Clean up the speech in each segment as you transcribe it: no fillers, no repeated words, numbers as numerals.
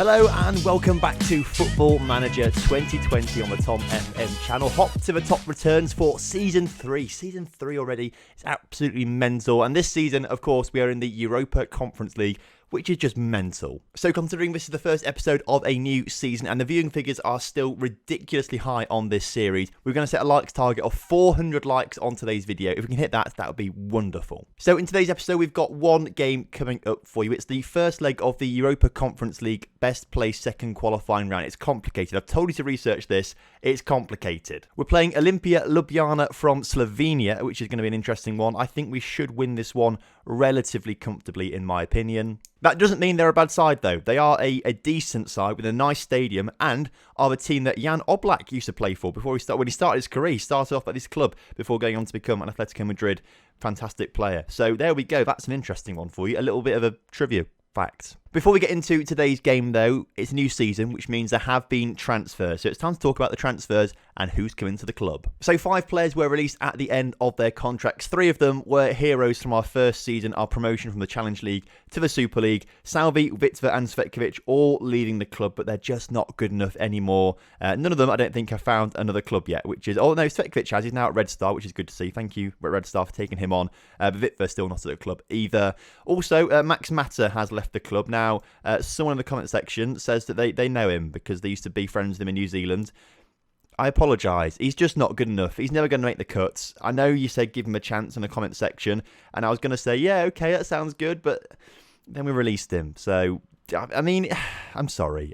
Hello and welcome back to Football Manager 2020 on the TomFM channel. Hop to the top returns for Season 3. Season 3 already. It's absolutely mental. And this season, of course, we are in the Europa Conference League, which is just mental. So considering this is the first episode of a new season and the viewing figures are still ridiculously high on this series, we're going to set a likes target of 400 likes on today's video. If we can hit that, that would be wonderful. So in today's episode, we've got one game coming up for you. It's the first leg of the Europa Conference League best placed second qualifying round. It's complicated. I've told you to research this. It's complicated. We're playing Olimpia Ljubljana from Slovenia, which is going to be an interesting one. I think we should win this one relatively comfortably, in my opinion. That doesn't mean they're a bad side, though. They are a decent side with a nice stadium and are the team that Jan Oblak used to play for before when he started his career. He started off at this club before going on to become an Atletico Madrid fantastic player. So there we go. That's an interesting one for you. A little bit of a trivia fact. Before we get into today's game, though, it's a new season, which means there have been transfers. So it's time to talk about the transfers and who's coming to the club. So 5 players were released at the end of their contracts. 3 of them were heroes from our first season, our promotion from the Challenge League to the Super League. Salvi, Vitva and Svetkovic all leaving the club, but they're just not good enough anymore. None of them, I don't think, have found another club yet, which is... Oh, no, Svetkovic has. He's now at Red Star, which is good to see. Thank you, Red Star, for taking him on. But Vitva's still not at the club either. Also, Max Mata has left the club. Now, someone in the comment section says that they know him because they used to be friends with him in New Zealand. I apologise. He's just not good enough. He's never going to make the cuts. I know you said give him a chance in the comment section, and I was going to say, yeah, okay, that sounds good, but then we released him. So, I mean, I'm sorry.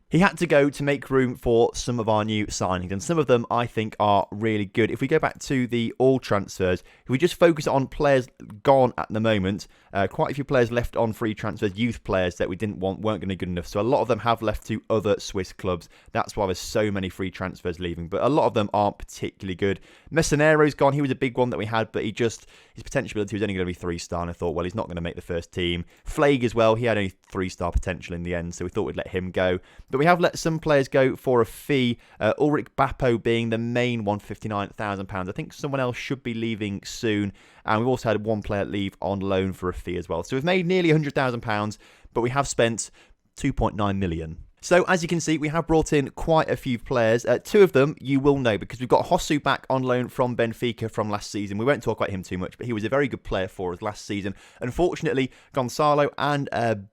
He had to go to make room for some of our new signings, and some of them I think are really good. If we go back to the all transfers, if we just focus on players gone at the moment, quite a few players left on free transfers, youth players that we didn't want, weren't going to be good enough. So a lot of them have left to other Swiss clubs. That's why there's so many free transfers leaving, but a lot of them aren't particularly good. Messanero's gone. He was a big one that we had, but his potential ability was only going to be 3-star, and I thought, well, he's not going to make the first team. Flake as well, he had only 3-star potential in the end, so we thought we'd let him go. But we have let some players go for a fee, Ulrich Bappo being the main one, £59,000. I think someone else should be leaving soon, and we've also had one player leave on loan for a fee as well. So we've made nearly £100,000, but we have spent 2.9 million. So, as you can see, we have brought in quite a few players. 2 of them you will know because we've got Hosu back on loan from Benfica from last season. We won't talk about him too much, but he was a very good player for us last season. Unfortunately, Gonzalo and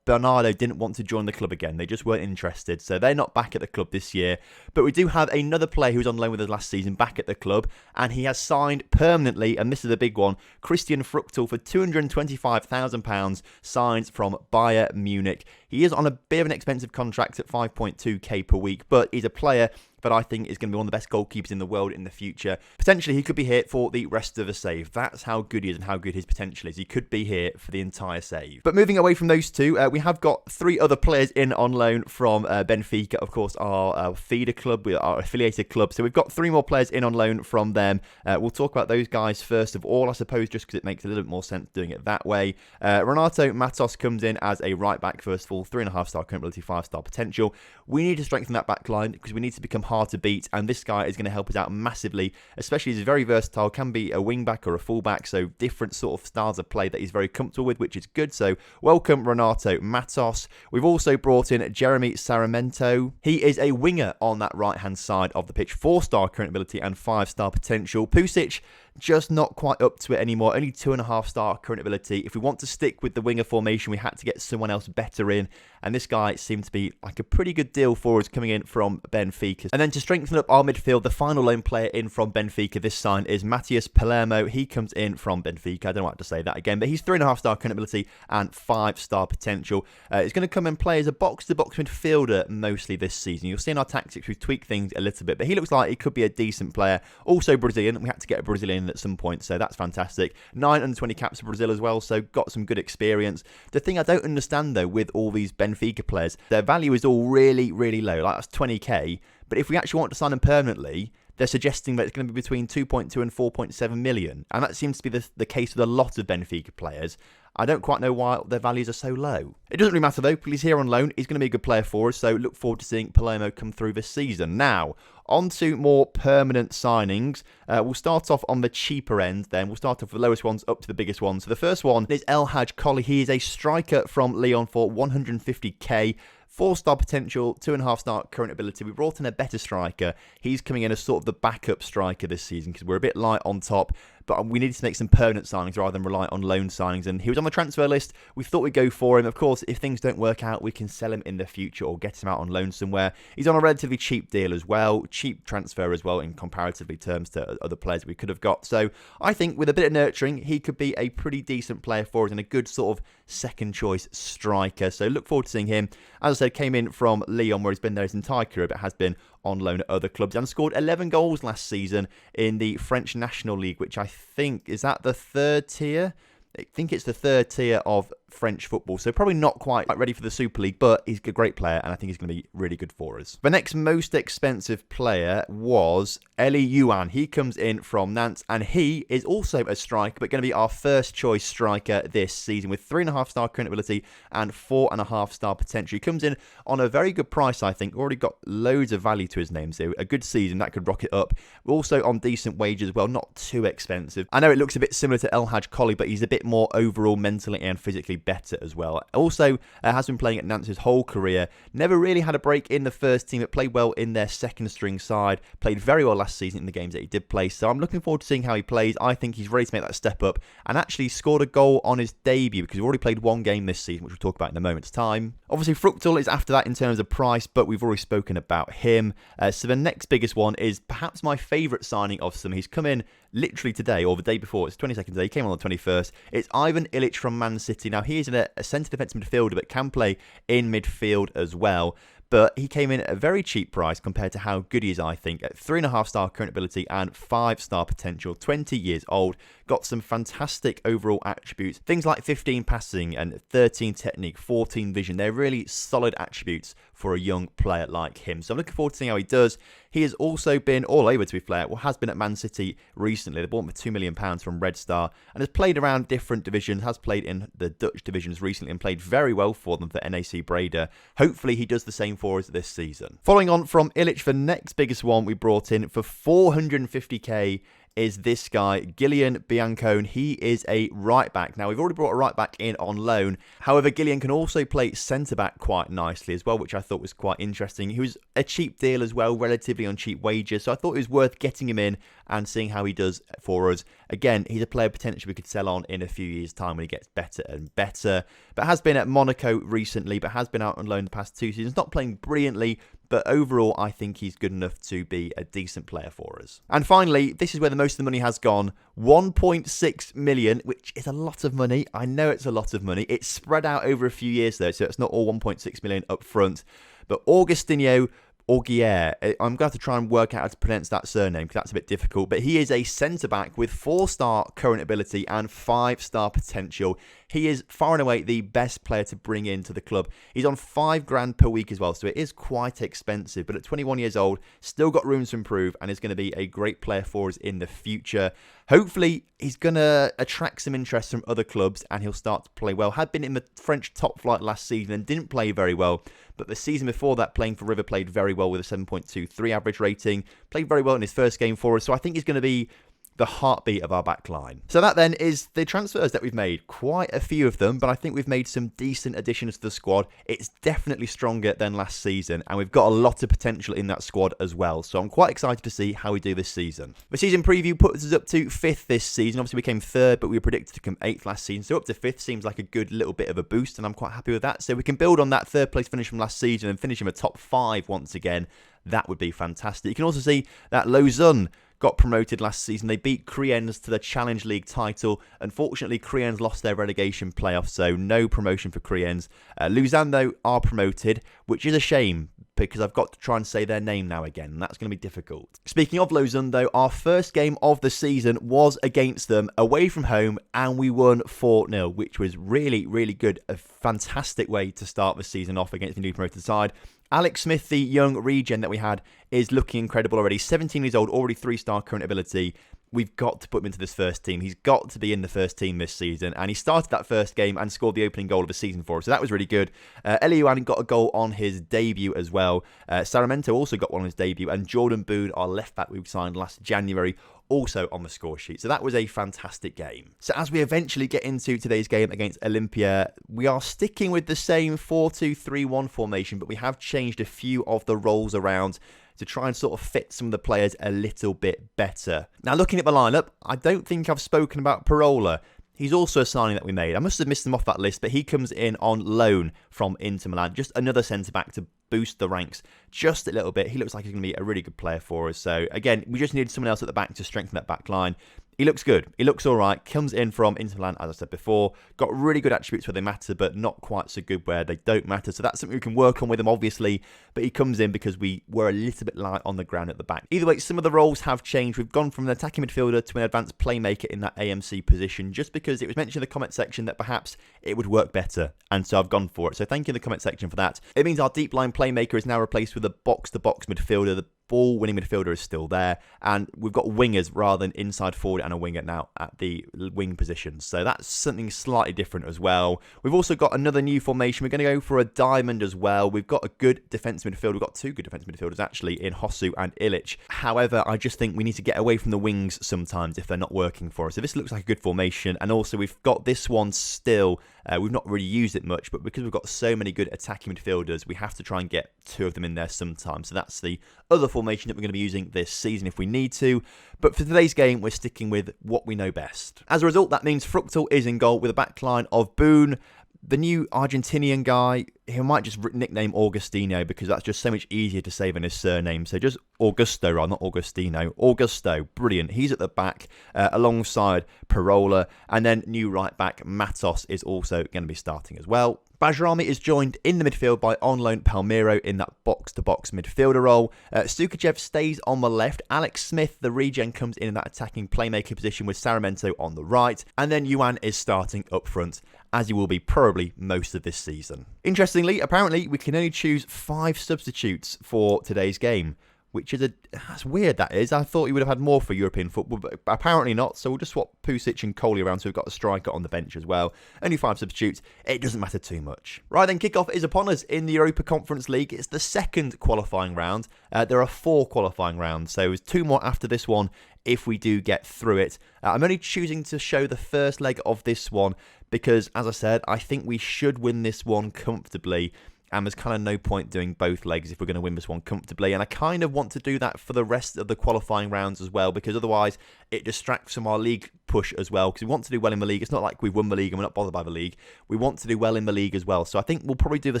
Bernardo didn't want to join the club again. They just weren't interested, so they're not back at the club this year. But we do have another player who was on loan with us last season back at the club, and he has signed permanently, and this is a big one, Christian Fruchtel for £225,000, signed from Bayern Munich. He is on a bit of an expensive contract at 5.2k per week, but he's a player that I think is going to be one of the best goalkeepers in the world in the future. Potentially, he could be here for the rest of the save. That's how good he is and how good his potential is. He could be here for the entire save. But moving away from those 2, we have got 3 other players in on loan from Benfica, of course, our feeder club, our affiliated club. So we've got 3 more players in on loan from them. We'll talk about those guys first of all, I suppose, just because it makes a little bit more sense doing it that way. Renato Matos comes in as a right back, first of all, 3.5-star current ability, 5-star potential. We need to strengthen that back line because we need to become hard to beat, and this guy is going to help us out massively, especially he's very versatile, can be a wing back or a full back, so different sort of styles of play that he's very comfortable with, which is good. So welcome Renato Matos. We've also brought in Jeremy Saramento. He is a winger on that right hand side of the pitch, 4-star current ability and 5-star potential. Pusic just not quite up to it anymore, only 2.5-star current ability. If we want to stick with the winger formation, we had to get someone else better in, and this guy seemed to be like a pretty good deal for us coming in from Benfica. And then to strengthen up our midfield, the final lone player in from Benfica this sign is Matthias Palermo. He comes in from Benfica. I don't know how to say that again, but he's 3.5-star current ability and 5-star potential. He's going to come and play as a box-to-box midfielder mostly this season. You'll see in our tactics we've tweaked things a little bit, but he looks like he could be a decent player. Also Brazilian. We had to get a Brazilian at some point, so that's fantastic. 9 under 20 caps for Brazil as well, so got some good experience. The thing I don't understand though with all these Benfica players, their value is all really, really low. Like that's 20k, but if we actually want to sign them permanently, they're suggesting that it's going to be between 2.2 and 4.7 million. And that seems to be the case with a lot of Benfica players. I don't quite know why their values are so low. It doesn't really matter though, because he's here on loan. He's going to be a good player for us, so look forward to seeing Palermo come through this season. Now, on to more permanent signings. We'll start off on the cheaper end then. We'll start off with the lowest ones up to the biggest ones. So the first one is El Hadj Colli. He is a striker from Lyon for 150k. 4-star potential, 2.5-star current ability. We brought in a better striker. He's coming in as sort of the backup striker this season because we're a bit light on top, but we needed to make some permanent signings rather than rely on loan signings. And he was on the transfer list. We thought we'd go for him. Of course, if things don't work out, we can sell him in the future or get him out on loan somewhere. He's on a relatively cheap deal as well. Cheap transfer as well in comparatively terms to other players we could have got. So I think with a bit of nurturing, he could be a pretty decent player for us and a good sort of second choice striker. So look forward to seeing him. As I said, came in from Lyon where he's been there his entire career, but has been on loan at other clubs and scored 11 goals last season in the French National League, which I think, is that the third tier? I think it's the third tier of French football, so probably not quite ready for the Super League, but he's a great player and I think he's going to be really good for us. The next most expensive player was E01. He comes in from Nantes and he is also a striker, but going to be our first choice striker this season with 3.5-star current ability and 4.5-star potential. He comes in on a very good price, I think. Already got loads of value to his name, so a good season that could rocket up. We're also on decent wages as well, not too expensive. I know it looks a bit similar to El Hadj Collie, but he's a bit more overall mentally and physically better as well. Also, has been playing at Nantes his whole career. Never really had a break in the first team, but played well in their second string side. Played very well last season in the games that he did play. So I'm looking forward to seeing how he plays. I think he's ready to make that step up and actually scored a goal on his debut because we've already played one game this season, which we'll talk about in a moment's time. Obviously, Fructal is after that in terms of price, but we've already spoken about him. So the next biggest one is perhaps my favourite signing of some. He's come in literally today or the day before. It's 22nd today. He came on the 21st. It's Ivan Ilic from Man City. Now, he is a centre defensive midfielder, but can play in midfield as well. But he came in at a very cheap price compared to how good he is, I think, at 3.5-star current ability and 5-star potential, 20 years old, got some fantastic overall attributes, things like 15 passing and 13 technique, 14 vision. They're really solid attributes for a young player like him. So I'm looking forward to seeing how he does. He has also been all over, to be fair, has been at Man City recently. They bought him for £2 million from Red Star and has played around different divisions, has played in the Dutch divisions recently and played very well for them for NAC Breda. Hopefully he does the same for us this season. Following on from Ilic, the next biggest one we brought in for 450k is this guy, Gillian Biancone. He is a right back. Now, we've already brought a right back in on loan. However, Gillian can also play centre back quite nicely as well, which I thought was quite interesting. He was a cheap deal as well, relatively on cheap wages. So I thought it was worth getting him in and seeing how he does for us. Again, he's a player potentially we could sell on in a few years' time when he gets better and better. But has been at Monaco recently, but has been out on loan the past 2 seasons. Not playing brilliantly, but overall, I think he's good enough to be a decent player for us. And finally, this is where the most of the money has gone. 1.6 million, which is a lot of money. I know it's a lot of money. It's spread out over a few years, though, so it's not all 1.6 million up front. But Augustinho Augier, I'm going to have to try and work out how to pronounce that surname because that's a bit difficult. But he is a centre-back with 4-star current ability and 5-star potential. He is far and away the best player to bring into the club. He's on £5,000 per week as well, so it is quite expensive. But at 21 years old, still got room to improve and is going to be a great player for us in the future. Hopefully, he's going to attract some interest from other clubs and he'll start to play well. Had been in the French top flight last season and didn't play very well. But the season before that, playing for River, played very well with a 7.23 average rating. Played very well in his first game for us. So I think he's going to be the heartbeat of our back line. So that then is the transfers that we've made. Quite a few of them, but I think we've made some decent additions to the squad. It's definitely stronger than last season, and we've got a lot of potential in that squad as well. So I'm quite excited to see how we do this season. The season preview puts us up to 5th this season. Obviously, we came 3rd, but we were predicted to come 8th last season. So up to 5th seems like a good little bit of a boost, and I'm quite happy with that. So we can build on that 3rd place finish from last season and finish in the top 5 once again. That would be fantastic. You can also see that Lausanne got promoted last season. They beat Criens to the Challenge League title. Unfortunately, Criens lost their relegation playoff, so no promotion for Criens. Lausanne, though, are promoted, which is a shame because I've got to try and say their name now again, and that's going to be difficult. Speaking of Lausanne, though, our first game of the season was against them, away from home, and we won 4-0, which was really, really good. A fantastic way to start the season off against the newly promoted side. Alex Smith, the young regen that we had, is looking incredible already. 17 years old, already 3-star current ability. We've got to put him into this first team. He's got to be in the first team this season. And he started that first game and scored the opening goal of the season for us. So that was really good. E01 got a goal on his debut as well. Saramento also got one on his debut. And Jordan Boone, our left back we signed last January, also on the score sheet. So that was a fantastic game. So as we eventually get into today's game against Olympia, we are sticking with the same 4-2-3-1 formation, but we have changed a few of the roles around to try and sort of fit some of the players a little bit better. Now, looking at the lineup, I don't think I've spoken about Parola. He's also a signing that we made. I must have missed him off that list, but he comes in on loan from Inter Milan. Just another centre-back to boost the ranks just a little bit. He looks like he's going to be a really good player for us. So, again, we just needed someone else at the back to strengthen that back line. He looks good. He looks all right. Comes in from Inter Milan, as I said before. Got really good attributes where they matter, but not quite so good where they don't matter. So that's something we can work on with him, obviously. But he comes in because we were a little bit light on the ground at the back. Either way, some of the roles have changed. We've gone from an attacking midfielder to an advanced playmaker in that AMC position, just because it was mentioned in the comment section that perhaps it would work better. And so I've gone for it. So thank you in the comment section for that. It means our deep line playmaker is now replaced with a box-to-box midfielder. The ball-winning midfielder is still there, and we've got wingers rather than inside forward and a winger now at the wing positions. So that's something slightly different as well. We've also got another new formation. We're going to go for a diamond as well. We've got a good defensive midfielder. We've got two good defensive midfielders actually in Hosu and Ilic. However, I just think we need to get away from the wings sometimes if they're not working for us. So this looks like a good formation, and also we've got this one still. We've not really used it much, but because we've got so many good attacking midfielders, we have to try and get two of them in there sometimes. So that's the other formation that we're going to be using this season if we need to. But for today's game, we're sticking with what we know best. As a result, that means Fructal is in goal with a backline of Boone, the new Argentinian guy. He might just nickname Augustino because that's just so much easier to say than his surname. So just Augusto, right? Not Augustino. Augusto, brilliant. He's at the back alongside Parola. And then new right back Matos is also going to be starting as well. Bajrami is joined in the midfield by on loan Palmiro in that box-to-box midfielder role. Sukachev stays on the left. Alex Smith, the regen, comes in that attacking playmaker position with Saramento on the right. And then Yuan is starting up front, as he will be probably most of this season. Interestingly, apparently, we can only choose 5 substitutes for today's game, which is that's weird, that is. I thought he would have had more for European football, but apparently not. So we'll just swap Pusic and Coley around, so we've got a striker on the bench as well. Only 5 substitutes. It doesn't matter too much. Right then, kickoff is upon us in the Europa Conference League. It's the second qualifying round. There are 4 qualifying rounds, so there's 2 more after this one if we do get through it. I'm only choosing to show the first leg of this one because, as I said, I think we should win this one comfortably. And there's kind of no point doing both legs if we're going to win this one comfortably. And I kind of want to do that for the rest of the qualifying rounds as well, because otherwise it distracts from our league push as well, because we want to do well in the league. It's not like we've won the league and we're not bothered by the league. We want to do well in the league as well. So I think we'll probably do the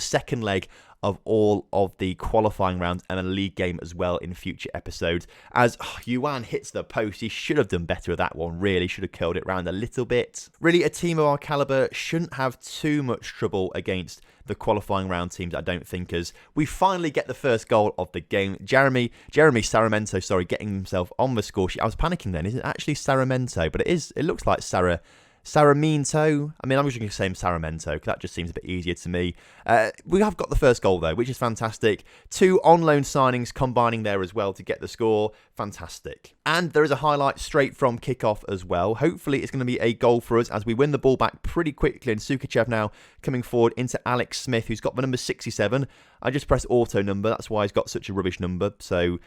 second leg of all of the qualifying rounds and a league game as well in future episodes. As Yuan hits the post, he should have done better with that one, really. Should have curled it round a little bit. Really, a team of our calibre shouldn't have too much trouble against the qualifying round teams, I don't think, as we finally get the first goal of the game. Jeremy Saramento, getting himself on the score sheet. I was panicking then. Is it actually Saramento? But it looks like Saraminto. I mean, I'm just going to say Saramento because that just seems a bit easier to me. We have got the first goal though, which is fantastic. 2 on-loan signings combining there as well to get the score. Fantastic. And there is a highlight straight from kickoff as well. Hopefully it's going to be a goal for us as we win the ball back pretty quickly. And Sukachev now coming forward into Alex Smith, who's got the number 67. I just pressed auto number. That's why he's got such a rubbish number. So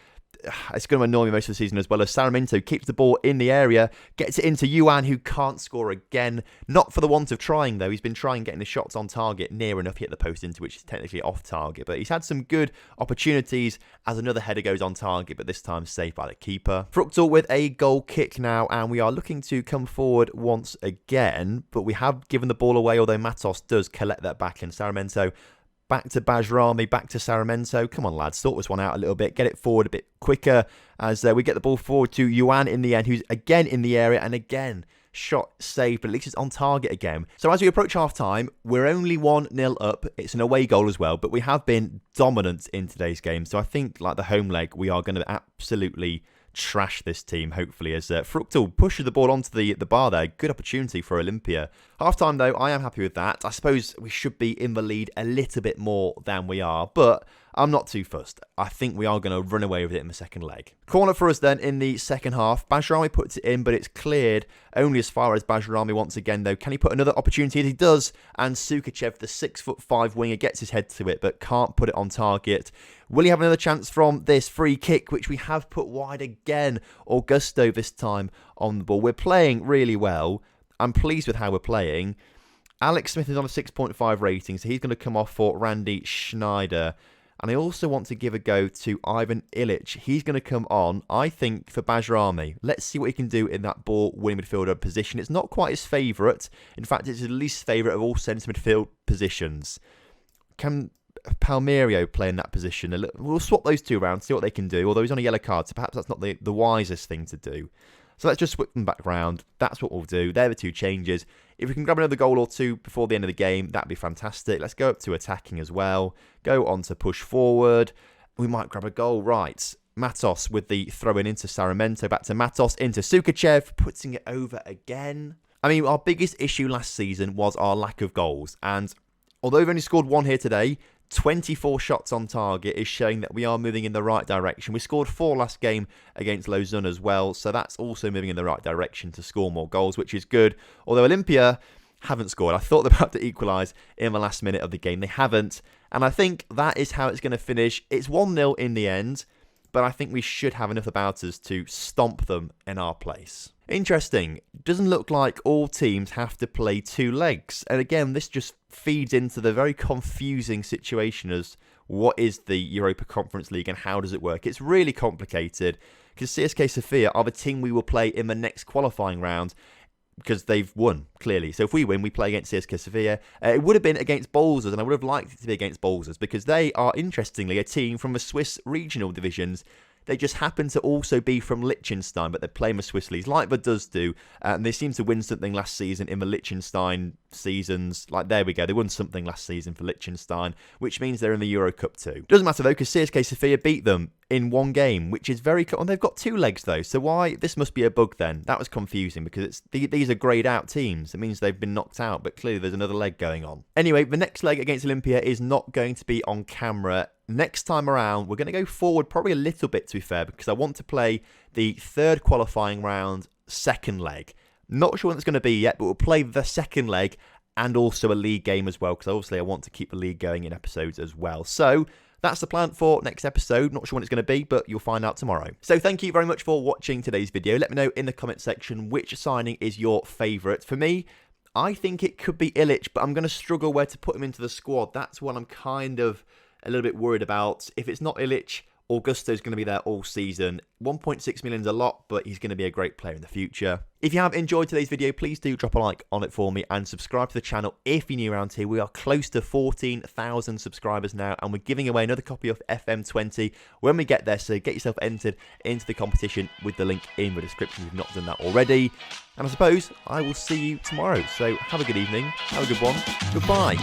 it's going to annoy me most of the season as well, as Saraminto keeps the ball in the area, gets it into Yuan, who can't score again. Not for the want of trying, though. He's been trying getting the shots on target near enough. He hit the post into, which is technically off target. But he's had some good opportunities as another header goes on target, but this time saved by the keeper. Fructal with a goal kick now, and we are looking to come forward once again. But we have given the ball away, although Matos does collect that back, and Saramento back to Bajrami, back to Saramento. Come on, lads, sort this one out a little bit. Get it forward a bit quicker as we get the ball forward to Yuan in the end, who's again in the area and again shot saved, but at least it's on target again. So as we approach half-time, we're only 1-0 up. It's an away goal as well, but we have been dominant in today's game. So I think, like the home leg, we are going to absolutely trash this team, hopefully, as Fructal pushes the ball onto the bar there. Good opportunity for Olympia. Half-time, though, I am happy with that. I suppose we should be in the lead a little bit more than we are, but I'm not too fussed. I think we are going to run away with it in the second leg. Corner for us then in the second half. Bajrami puts it in, but it's cleared only as far as Bajrami once again, though. Can he put another opportunity? He does, and Sukachev, the 6'5" winger, gets his head to it, but can't put it on target. Will he have another chance from this free kick, which we have put wide again? Augusto this time on the ball. We're playing really well. I'm pleased with how we're playing. Alex Smith is on a 6.5 rating, so he's going to come off for Randy Schneider. And I also want to give a go to Ivan Ilic. He's going to come on, I think, for Bajrami. Let's see what he can do in that ball-winning midfielder position. It's not quite his favourite. In fact, it's his least favourite of all centre midfield positions. Can Palmeiro play in that position? We'll swap those two around, see what they can do. Although he's on a yellow card, so perhaps that's not the wisest thing to do. So let's just swap them back round. That's what we'll do. They're the two changes. If we can grab another goal or two before the end of the game, that'd be fantastic. Let's go up to attacking as well. Go on to push forward. We might grab a goal. Right. Matos with the throw-in into Saramento. Back to Matos into Sukachev. Putting it over again. I mean, our biggest issue last season was our lack of goals. And although we've only scored one here today, 24 shots on target is showing that we are moving in the right direction. We scored 4 last game against Lausanne as well, so that's also moving in the right direction to score more goals, which is good. Although Olympia haven't scored. I thought they were about to equalise in the last minute of the game. They haven't, and I think that is how it's going to finish. It's 1-0 in the end, but I think we should have enough about us to stomp them in our place. Interesting. Doesn't look like all teams have to play 2 legs. And again, this just feeds into the very confusing situation as what is the Europa Conference League and how does it work. It's really complicated because CSK Sofia are the team we will play in the next qualifying round because they've won, clearly. So if we win, we play against CSK Sofia. It would have been against Bolzers, and I would have liked it to be against Bolzers because they are, interestingly, a team from the Swiss regional divisions. They just happen to also be from Liechtenstein, but they're playing with Swiss leagues, like the does do. And they seem to win something last season in the Liechtenstein seasons. Like, there we go. They won something last season for Liechtenstein, which means they're in the Euro Cup too. Doesn't matter, though, because CSK Sofia beat them in one game, which is very... And they've got 2 legs, though. So why... This must be a bug, then. That was confusing, because these are greyed out teams. It means they've been knocked out, but clearly there's another leg going on. Anyway, the next leg against Olympia is not going to be on camera. Next time around, we're going to go forward probably a little bit, to be fair, because I want to play the 3rd qualifying round, 2nd leg. Not sure when it's going to be yet, but we'll play the 2nd leg and also a league game as well, because obviously I want to keep the league going in episodes as well. So that's the plan for next episode. Not sure when it's going to be, but you'll find out tomorrow. So thank you very much for watching today's video. Let me know in the comment section which signing is your favourite. For me, I think it could be Ilic, but I'm going to struggle where to put him into the squad. That's what I'm kind of a little bit worried about. If it's not Ilic, Augusto's going to be there all season. 1.6 million is a lot, but he's going to be a great player in the future. If you have enjoyed today's video, please do drop a like on it for me and subscribe to the channel if you're new around here. We are close to 14,000 subscribers now, and we're giving away another copy of FM20 when we get there, so get yourself entered into the competition with the link in the description if you've not done that already. And I suppose I will see you tomorrow. So have a good evening, have a good one, goodbye.